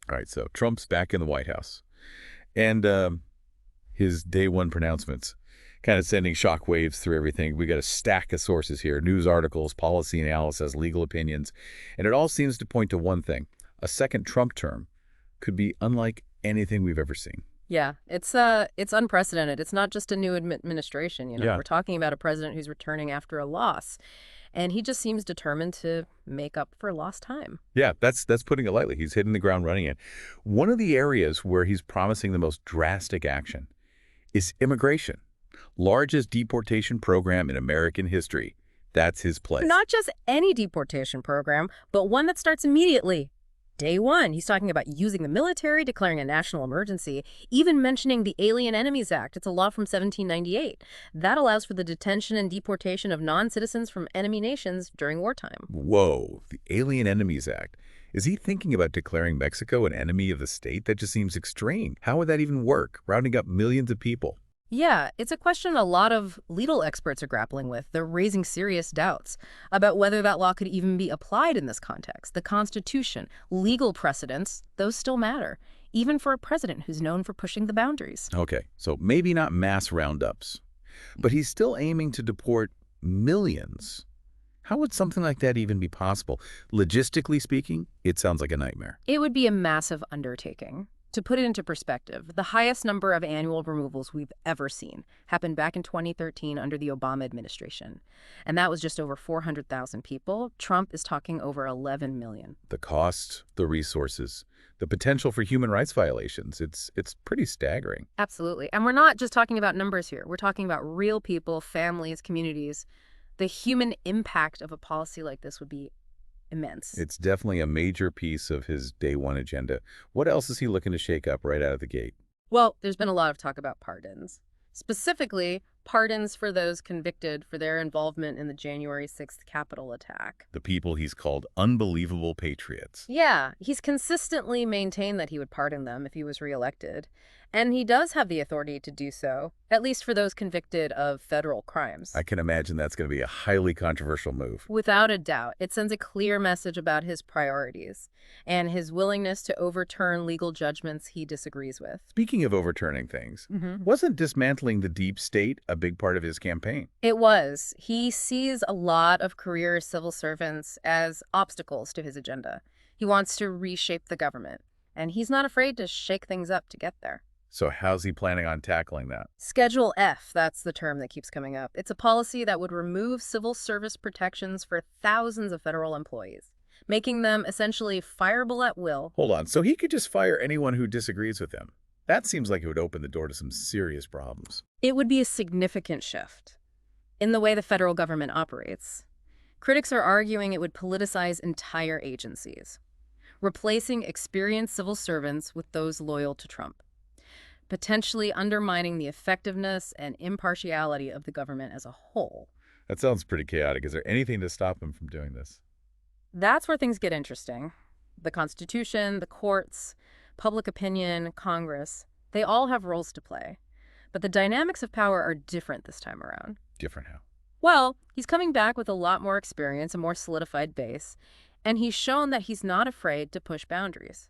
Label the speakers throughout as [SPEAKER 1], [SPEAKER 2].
[SPEAKER 1] All right, so Trump's back in the White House. And his day one pronouncements kind of sending shockwaves through everything. We got a stack of sources here, news articles, policy analysis, legal opinions. And it all seems to point to one thing. A second Trump term could be unlike anything we've ever seen.
[SPEAKER 2] Yeah, it's unprecedented. It's not just a new administration,
[SPEAKER 1] Yeah.
[SPEAKER 2] We're talking about a president who's returning after a loss, and he just seems determined to make up for lost time.
[SPEAKER 1] Yeah, that's putting it lightly. He's hitting the ground running it. One of the areas where he's promising the most drastic action is immigration. Largest deportation program in American history. That's his place.
[SPEAKER 2] Not just any deportation program, but one that starts immediately. Day one, he's talking about using the military, declaring a national emergency, even mentioning the Alien Enemies Act. It's a law from 1798. That allows for the detention and deportation of non-citizens from enemy nations during wartime.
[SPEAKER 1] Whoa, the Alien Enemies Act. Is he thinking about declaring Mexico an enemy of the state? That just seems extreme. How would that even work, rounding up millions of people?
[SPEAKER 2] Yeah, it's a question a lot of legal experts are grappling with. They're raising serious doubts about whether that law could even be applied in this context. The Constitution, legal precedents, those still matter, even for a president who's known for pushing the boundaries.
[SPEAKER 1] Okay, so maybe not mass roundups, but he's still aiming to deport millions. How would something like that even be possible? Logistically speaking, it sounds like a nightmare.
[SPEAKER 2] It would be a massive undertaking. To put it into perspective, the highest number of annual removals we've ever seen happened back in 2013 under the Obama administration. And that was just over 400,000 people. Trump is talking over 11 million.
[SPEAKER 1] The cost, the resources, the potential for human rights violations, it's pretty staggering.
[SPEAKER 2] Absolutely. And we're not just talking about numbers here. We're talking about real people, families, communities. The human impact of a policy like this would be immense.
[SPEAKER 1] It's definitely a major piece of his day one agenda. What else is he looking to shake up right out of the gate?
[SPEAKER 2] Well, there's been a lot of talk about pardons. Specifically, pardons for those convicted for their involvement in the January 6th Capitol attack.
[SPEAKER 1] The people he's called unbelievable patriots.
[SPEAKER 2] Yeah, he's consistently maintained that he would pardon them if he was reelected. And he does have the authority to do so, at least for those convicted of federal crimes.
[SPEAKER 1] I can imagine that's going to be a highly controversial move.
[SPEAKER 2] Without a doubt, it sends a clear message about his priorities and his willingness to overturn legal judgments he disagrees with.
[SPEAKER 1] Speaking of overturning things, wasn't dismantling the deep state a big part of his campaign?
[SPEAKER 2] It was. He sees a lot of career civil servants as obstacles to his agenda. He wants to reshape the government, and he's not afraid to shake things up to get there.
[SPEAKER 1] So how's he planning on tackling that?
[SPEAKER 2] Schedule F, that's the term that keeps coming up. It's a policy that would remove civil service protections for thousands of federal employees, making them essentially fireable at will.
[SPEAKER 1] Hold on, so he could just fire anyone who disagrees with him? That seems like it would open the door to some serious problems.
[SPEAKER 2] It would be a significant shift in the way the federal government operates. Critics are arguing it would politicize entire agencies, replacing experienced civil servants with those loyal to Trump, potentially undermining the effectiveness and impartiality of the government as a whole.
[SPEAKER 1] That sounds pretty chaotic. Is there anything to stop him from doing this?
[SPEAKER 2] That's where things get interesting. The Constitution, the courts, public opinion, Congress, they all have roles to play. But the dynamics of power are different this time around.
[SPEAKER 1] Different how?
[SPEAKER 2] Well, he's coming back with a lot more experience, a more solidified base, and he's shown that he's not afraid to push boundaries.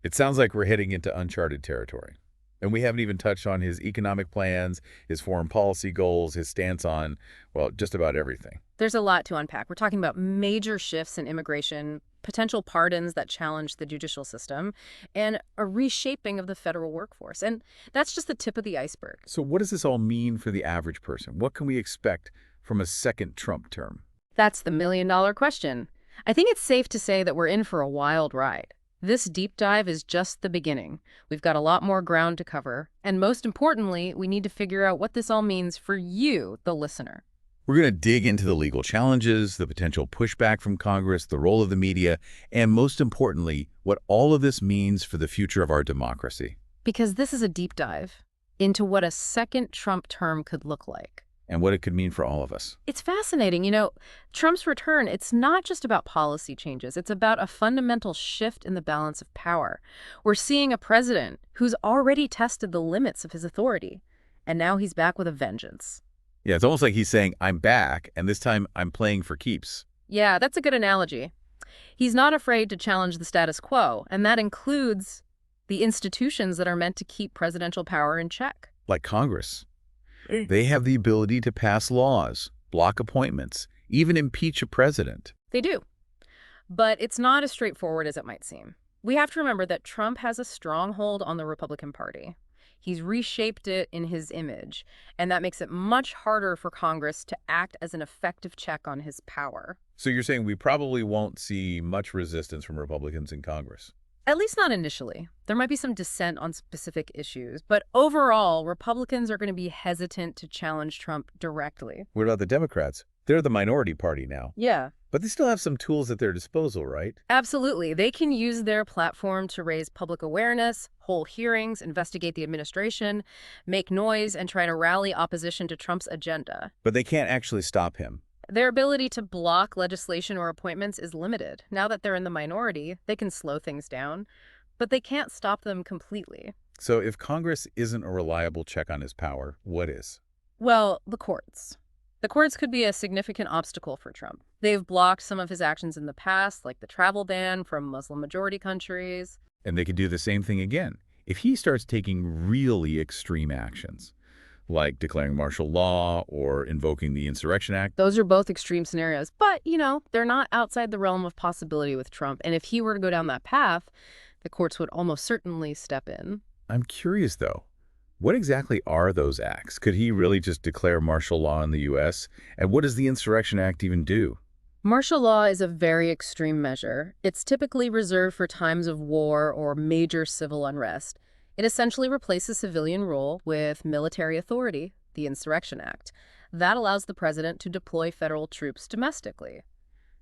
[SPEAKER 1] It sounds like we're heading into uncharted territory. And we haven't even touched on his economic plans, his foreign policy goals, his stance on, well, just about everything.
[SPEAKER 2] There's a lot to unpack. We're talking about major shifts in immigration, potential pardons that challenge the judicial system, and a reshaping of the federal workforce. And that's just the tip of the iceberg.
[SPEAKER 1] So what does this all mean for the average person? What can we expect from a second Trump term?
[SPEAKER 2] That's the million-dollar question. I think it's safe to say that we're in for a wild ride. This deep dive is just the beginning. We've got a lot more ground to cover. And most importantly, we need to figure out what this all means for you, the listener.
[SPEAKER 1] We're going to dig into the legal challenges, the potential pushback from Congress, the role of the media, and most importantly, what all of this means for the future of our democracy.
[SPEAKER 2] Because this is a deep dive into what a second Trump term could look like.
[SPEAKER 1] And what it could mean for all of us.
[SPEAKER 2] It's fascinating. Trump's return, it's not just about policy changes. It's about a fundamental shift in the balance of power. We're seeing a president who's already tested the limits of his authority, and now he's back with a vengeance.
[SPEAKER 1] Yeah, it's almost like he's saying, I'm back, and this time I'm playing for keeps.
[SPEAKER 2] Yeah, that's a good analogy. He's not afraid to challenge the status quo, and that includes the institutions that are meant to keep presidential power in check.
[SPEAKER 1] Like Congress. They have the ability to pass laws, block appointments, even impeach a president.
[SPEAKER 2] They do. But it's not as straightforward as it might seem. We have to remember that Trump has a stronghold on the Republican Party. He's reshaped it in his image, and that makes it much harder for Congress to act as an effective check on his power.
[SPEAKER 1] So you're saying we probably won't see much resistance from Republicans in Congress?
[SPEAKER 2] At least not initially. There might be some dissent on specific issues, but overall, Republicans are going to be hesitant to challenge Trump directly.
[SPEAKER 1] What about the Democrats? They're the minority party now.
[SPEAKER 2] Yeah.
[SPEAKER 1] But they still have some tools at their disposal, right?
[SPEAKER 2] Absolutely. They can use their platform to raise public awareness, hold hearings, investigate the administration, make noise, and try to rally opposition to Trump's agenda.
[SPEAKER 1] But they can't actually stop him.
[SPEAKER 2] Their ability to block legislation or appointments is limited. Now that they're in the minority, they can slow things down, but they can't stop them completely.
[SPEAKER 1] So if Congress isn't a reliable check on his power, what is?
[SPEAKER 2] Well, the courts. The courts could be a significant obstacle for Trump. They've blocked some of his actions in the past, like the travel ban from Muslim-majority countries.
[SPEAKER 1] And they could do the same thing again. If he starts taking really extreme actions, like declaring martial law or invoking the Insurrection Act.
[SPEAKER 2] Those are both extreme scenarios, but, they're not outside the realm of possibility with Trump. And if he were to go down that path, the courts would almost certainly step in.
[SPEAKER 1] I'm curious, though. What exactly are those acts? Could he really just declare martial law in the U.S.? And what does the Insurrection Act even do?
[SPEAKER 2] Martial law is a very extreme measure. It's typically reserved for times of war or major civil unrest. It essentially replaces civilian rule with military authority, the Insurrection Act. That allows the president to deploy federal troops domestically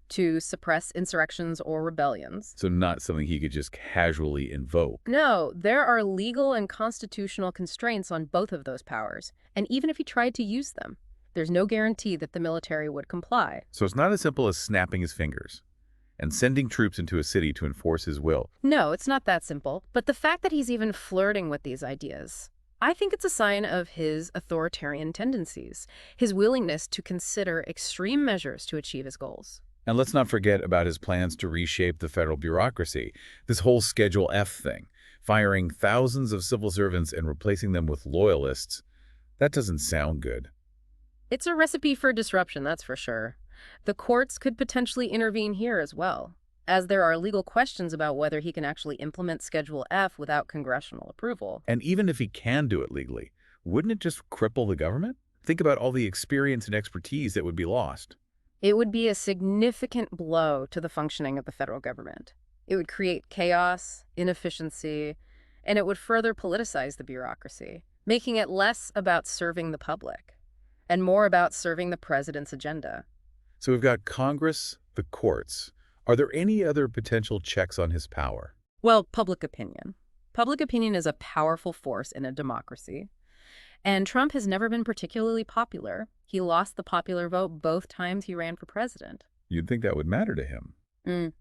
[SPEAKER 2] to suppress insurrections or rebellions.
[SPEAKER 1] So not something he could just casually invoke.
[SPEAKER 2] No, there are legal and constitutional constraints on both of those powers. And even if he tried to use them, there's no guarantee that the military would comply.
[SPEAKER 1] So it's not as simple as snapping his fingers and sending troops into a city to enforce his will.
[SPEAKER 2] No, it's not that simple. But the fact that he's even flirting with these ideas, I think it's a sign of his authoritarian tendencies, his willingness to consider extreme measures to achieve his goals.
[SPEAKER 1] And let's not forget about his plans to reshape the federal bureaucracy. This whole Schedule F thing, firing thousands of civil servants and replacing them with loyalists, that doesn't sound good.
[SPEAKER 2] It's a recipe for disruption, that's for sure. The courts could potentially intervene here as well, as there are legal questions about whether he can actually implement Schedule F without congressional approval.
[SPEAKER 1] And even if he can do it legally, wouldn't it just cripple the government? Think about all the experience and expertise that would be lost.
[SPEAKER 2] It would be a significant blow to the functioning of the federal government. It would create chaos, inefficiency, and it would further politicize the bureaucracy, making it less about serving the public and more about serving the president's agenda.
[SPEAKER 1] So we've got Congress, the courts. Are there any other potential checks on his power?
[SPEAKER 2] Well, public opinion. Public opinion is a powerful force in a democracy. And Trump has never been particularly popular. He lost the popular vote both times he ran for president.
[SPEAKER 1] You'd think that would matter to him.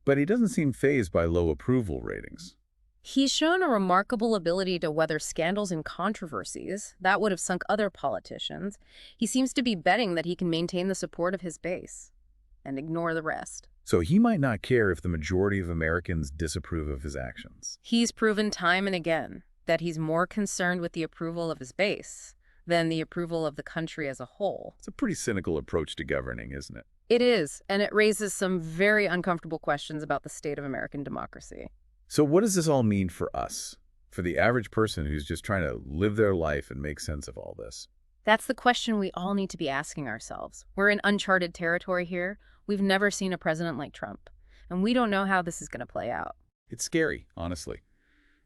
[SPEAKER 1] But he doesn't seem fazed by low approval ratings.
[SPEAKER 2] He's shown a remarkable ability to weather scandals and controversies that would have sunk other politicians. He seems to be betting that he can maintain the support of his base and ignore the rest.
[SPEAKER 1] So he might not care if the majority of Americans disapprove of his actions.
[SPEAKER 2] He's proven time and again that he's more concerned with the approval of his base than the approval of the country as a whole.
[SPEAKER 1] It's a pretty cynical approach to governing, isn't it?
[SPEAKER 2] It is, and it raises some very uncomfortable questions about the state of American democracy.
[SPEAKER 1] So what does this all mean for us? For the average person who's just trying to live their life and make sense of all this?
[SPEAKER 2] That's the question we all need to be asking ourselves. We're in uncharted territory here. We've never seen a president like Trump, and we don't know how this is going to play out.
[SPEAKER 1] It's scary, honestly.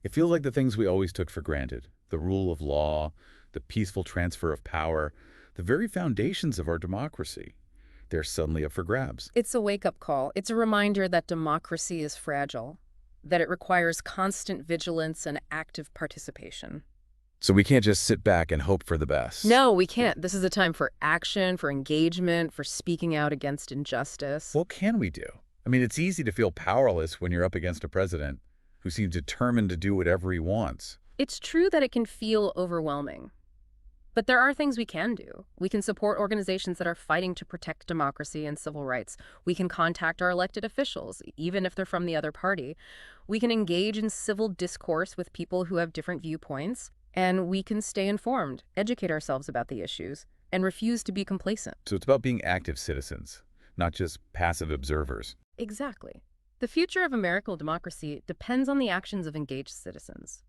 [SPEAKER 1] It feels like the things we always took for granted, the rule of law, the peaceful transfer of power, the very foundations of our democracy, they're suddenly up for grabs.
[SPEAKER 2] It's a wake-up call. It's a reminder that democracy is fragile, that it requires constant vigilance and active participation.
[SPEAKER 1] So we can't just sit back and hope for the best.
[SPEAKER 2] No, we can't. This is a time for action, for engagement, for speaking out against injustice.
[SPEAKER 1] What can we do? I mean, it's easy to feel powerless when you're up against a president who seems determined to do whatever he wants.
[SPEAKER 2] It's true that it can feel overwhelming. But there are things we can do. We can support organizations that are fighting to protect democracy and civil rights. We can contact our elected officials, even if they're from the other party. We can engage in civil discourse with people who have different viewpoints. And we can stay informed, educate ourselves about the issues, and refuse to be complacent.
[SPEAKER 1] So it's about being active citizens, not just passive observers.
[SPEAKER 2] Exactly. The future of American democracy depends on the actions of engaged citizens.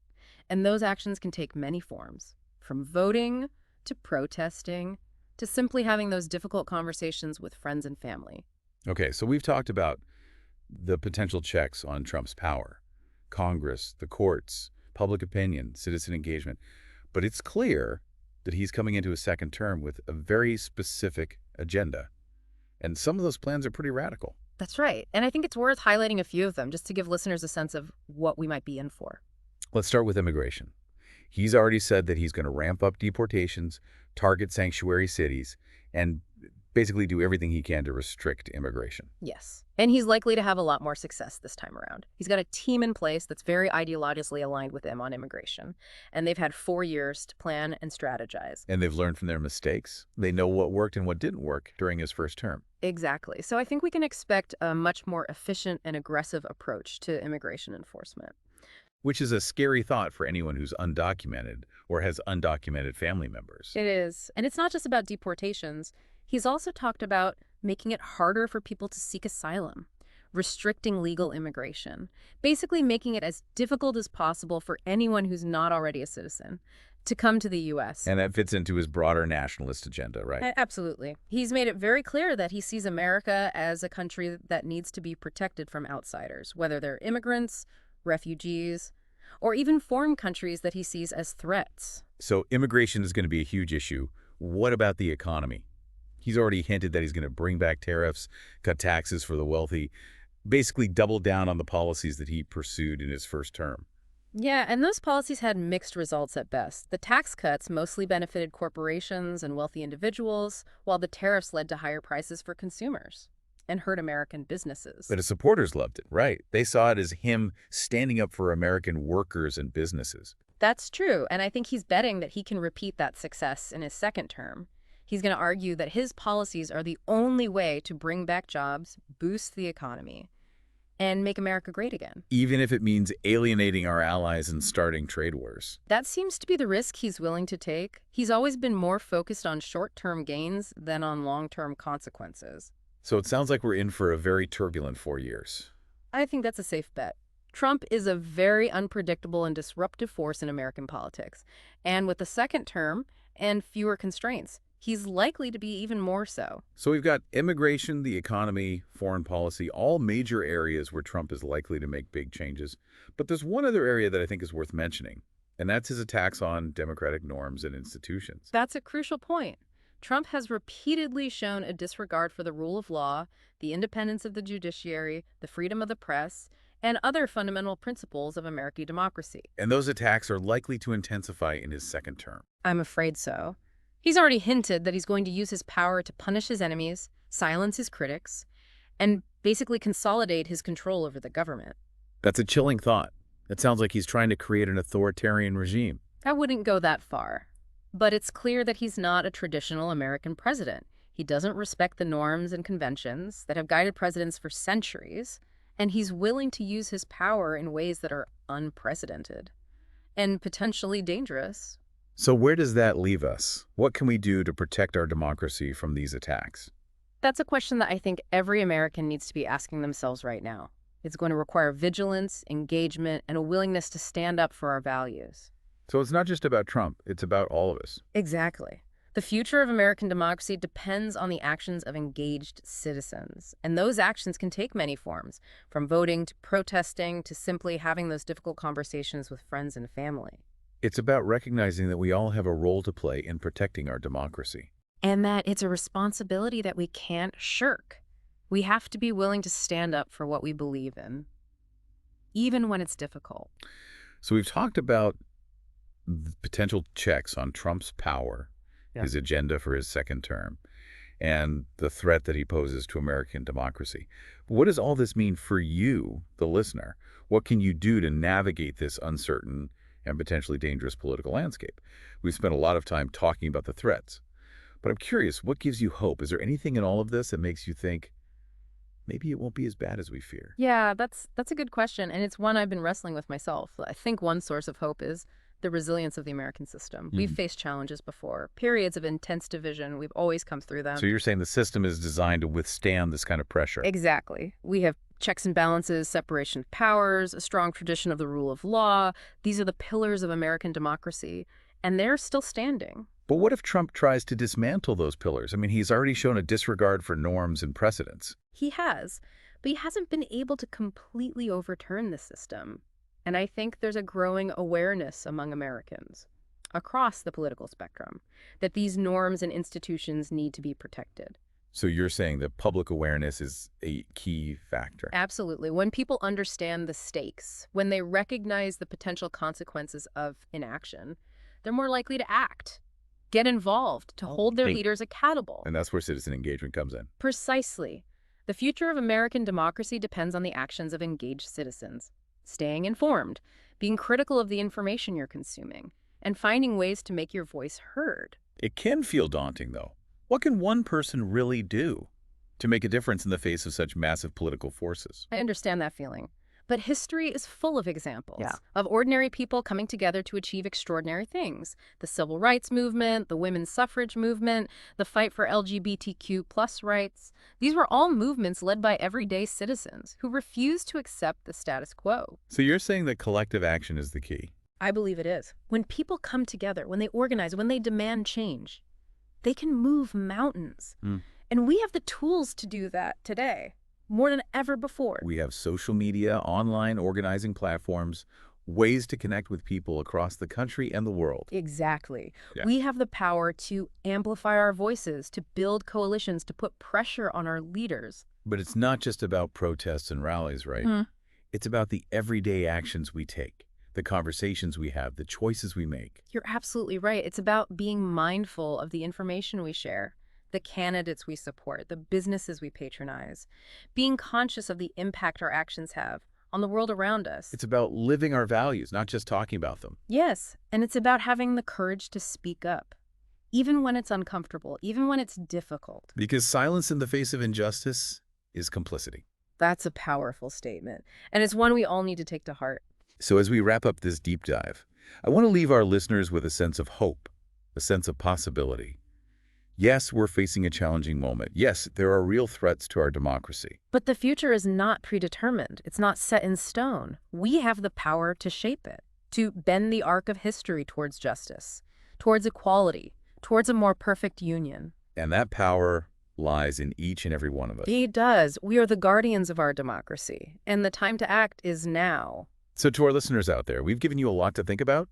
[SPEAKER 2] And those actions can take many forms, from voting to protesting to simply having those difficult conversations with friends and family.
[SPEAKER 1] Okay, so we've talked about the potential checks on Trump's power, Congress, the courts, public opinion, citizen engagement. But it's clear that he's coming into his second term with a very specific agenda. And some of those plans are pretty radical.
[SPEAKER 2] That's right. And I think it's worth highlighting a few of them just to give listeners a sense of what we might be in for.
[SPEAKER 1] Let's start with immigration. He's already said that he's going to ramp up deportations, target sanctuary cities, and basically do everything he can to restrict immigration.
[SPEAKER 2] Yes. And he's likely to have a lot more success this time around. He's got a team in place that's very ideologically aligned with him on immigration. And they've had 4 years to plan and strategize.
[SPEAKER 1] And they've learned from their mistakes. They know what worked and what didn't work during his first term.
[SPEAKER 2] Exactly. So I think we can expect a much more efficient and aggressive approach to immigration enforcement.
[SPEAKER 1] Which is a scary thought for anyone who's undocumented or has undocumented family members.
[SPEAKER 2] It is. And it's not just about deportations. He's also talked about making it harder for people to seek asylum, restricting legal immigration, basically making it as difficult as possible for anyone who's not already a citizen to come to the U.S.
[SPEAKER 1] And that fits into his broader nationalist agenda, right?
[SPEAKER 2] Absolutely. He's made it very clear that he sees America as a country that needs to be protected from outsiders, whether they're immigrants, refugees, or even foreign countries that he sees as threats.
[SPEAKER 1] So immigration is going to be a huge issue. What about the economy? He's already hinted that he's going to bring back tariffs, cut taxes for the wealthy, basically double down on the policies that he pursued in his first term.
[SPEAKER 2] Yeah, and those policies had mixed results at best. The tax cuts mostly benefited corporations and wealthy individuals, while the tariffs led to higher prices for consumers and hurt American businesses.
[SPEAKER 1] But his supporters loved it, right? They saw it as him standing up for American workers and businesses.
[SPEAKER 2] That's true, and I think he's betting that he can repeat that success in his second term. He's going to argue that his policies are the only way to bring back jobs, boost the economy, and make America great again.
[SPEAKER 1] Even if it means alienating our allies and starting trade wars.
[SPEAKER 2] That seems to be the risk he's willing to take. He's always been more focused on short-term gains than on long-term consequences.
[SPEAKER 1] So it sounds like we're in for a very turbulent 4 years.
[SPEAKER 2] I think that's a safe bet. Trump is a very unpredictable and disruptive force in American politics. And with the second term and fewer constraints, he's likely to be even more so.
[SPEAKER 1] So we've got immigration, the economy, foreign policy, all major areas where Trump is likely to make big changes. But there's one other area that I think is worth mentioning, and that's his attacks on democratic norms and institutions.
[SPEAKER 2] That's a crucial point. Trump has repeatedly shown a disregard for the rule of law, the independence of the judiciary, the freedom of the press, and other fundamental principles of American democracy.
[SPEAKER 1] And those attacks are likely to intensify in his second term.
[SPEAKER 2] I'm afraid so. He's already hinted that he's going to use his power to punish his enemies, silence his critics, and basically consolidate his control over the government.
[SPEAKER 1] That's a chilling thought. It sounds like he's trying to create an authoritarian regime.
[SPEAKER 2] I wouldn't go that far. But it's clear that he's not a traditional American president. He doesn't respect the norms and conventions that have guided presidents for centuries, and he's willing to use his power in ways that are unprecedented and potentially dangerous.
[SPEAKER 1] So where does that leave us? What can we do to protect our democracy from these attacks?
[SPEAKER 2] That's a question that I think every American needs to be asking themselves right now. It's going to require vigilance, engagement, and a willingness to stand up for our values.
[SPEAKER 1] So it's not just about Trump, it's about all of us.
[SPEAKER 2] Exactly. The future of American democracy depends on the actions of engaged citizens. And those actions can take many forms, from voting to protesting to simply having those difficult conversations with friends and family.
[SPEAKER 1] It's about recognizing that we all have a role to play in protecting our democracy.
[SPEAKER 2] And that it's a responsibility that we can't shirk. We have to be willing to stand up for what we believe in, even when it's difficult.
[SPEAKER 1] So we've talked about the potential checks on Trump's power, his agenda for his second term, and the threat that he poses to American democracy. What does all this mean for you, the listener? What can you do to navigate this uncertain and potentially dangerous political landscape. We've spent a lot of time talking about the threats. But I'm curious, what gives you hope? Is there anything in all of this that makes you think maybe it won't be as bad as we fear?
[SPEAKER 2] Yeah, that's a good question, and it's one I've been wrestling with myself. I think one source of hope is the resilience of the American system. We've faced challenges before, periods of intense division. We've always come through them.
[SPEAKER 1] So you're saying the system is designed to withstand this kind of pressure?
[SPEAKER 2] Exactly. We have checks and balances, separation of powers, a strong tradition of the rule of law. These are the pillars of American democracy, and they're still standing.
[SPEAKER 1] But what if Trump tries to dismantle those pillars? I mean, he's already shown a disregard for norms and precedents.
[SPEAKER 2] He has, but he hasn't been able to completely overturn the system. And I think there's a growing awareness among Americans across the political spectrum that these norms and institutions need to be protected.
[SPEAKER 1] So you're saying that public awareness is a key factor?
[SPEAKER 2] Absolutely. When people understand the stakes, when they recognize the potential consequences of inaction, they're more likely to act, get involved, to hold their leaders accountable.
[SPEAKER 1] And that's where citizen engagement comes in.
[SPEAKER 2] Precisely. The future of American democracy depends on the actions of engaged citizens. Staying informed, being critical of the information you're consuming, and finding ways to make your voice heard.
[SPEAKER 1] It can feel daunting, though. What can one person really do to make a difference in the face of such massive political forces?
[SPEAKER 2] I understand that feeling. But history is full of examples of ordinary people coming together to achieve extraordinary things. The civil rights movement, the women's suffrage movement, the fight for LGBTQ+ rights. These were all movements led by everyday citizens who refused to accept the status quo.
[SPEAKER 1] So you're saying that collective action is the key?
[SPEAKER 2] I believe it is. When people come together, when they organize, when they demand change, they can move mountains. And we have the tools to do that today, more than ever before.
[SPEAKER 1] We have social media, online organizing platforms, ways to connect with people across the country and the world.
[SPEAKER 2] Exactly.
[SPEAKER 1] Yeah.
[SPEAKER 2] We have the power to amplify our voices, to build coalitions, to put pressure on our leaders.
[SPEAKER 1] But it's not just about protests and rallies, right? It's about the everyday actions we take, the conversations we have, the choices we make.
[SPEAKER 2] You're absolutely right. It's about being mindful of the information we share, the candidates we support, the businesses we patronize, being conscious of the impact our actions have on the world around us.
[SPEAKER 1] It's about living our values, not just talking about them.
[SPEAKER 2] Yes, and it's about having the courage to speak up, even when it's uncomfortable, even when it's difficult.
[SPEAKER 1] Because silence in the face of injustice is complicity.
[SPEAKER 2] That's a powerful statement, and it's one we all need to take to heart.
[SPEAKER 1] So as we wrap up this deep dive, I want to leave our listeners with a sense of hope, a sense of possibility. Yes, we're facing a challenging moment. Yes, there are real threats to our democracy.
[SPEAKER 2] But the future is not predetermined. It's not set in stone. We have the power to shape it, to bend the arc of history towards justice, towards equality, towards a more perfect union.
[SPEAKER 1] And that power lies in each and every one of us.
[SPEAKER 2] It does. We are the guardians of our democracy, and the time to act is now.
[SPEAKER 1] So to our listeners out there, we've given you a lot to think about.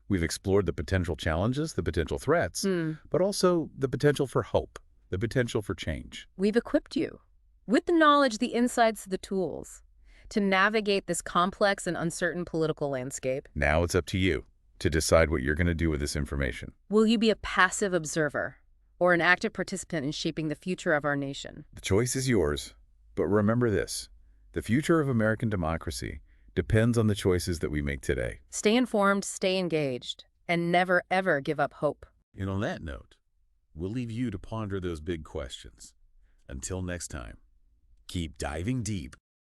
[SPEAKER 1] We've explored the potential challenges, the potential threats, but also the potential for hope, the potential for change.
[SPEAKER 2] We've equipped you with the knowledge, the insights, the tools to navigate this complex and uncertain political landscape.
[SPEAKER 1] Now it's up to you to decide what you're going to do with this information.
[SPEAKER 2] Will you be a passive observer or an active participant in shaping the future of our nation?
[SPEAKER 1] The choice is yours, but remember this: the future of American democracy depends on the choices that we make today.
[SPEAKER 2] Stay informed, stay engaged, and never, ever give up hope.
[SPEAKER 1] And on that note, we'll leave you to ponder those big questions. Until next time, keep diving deep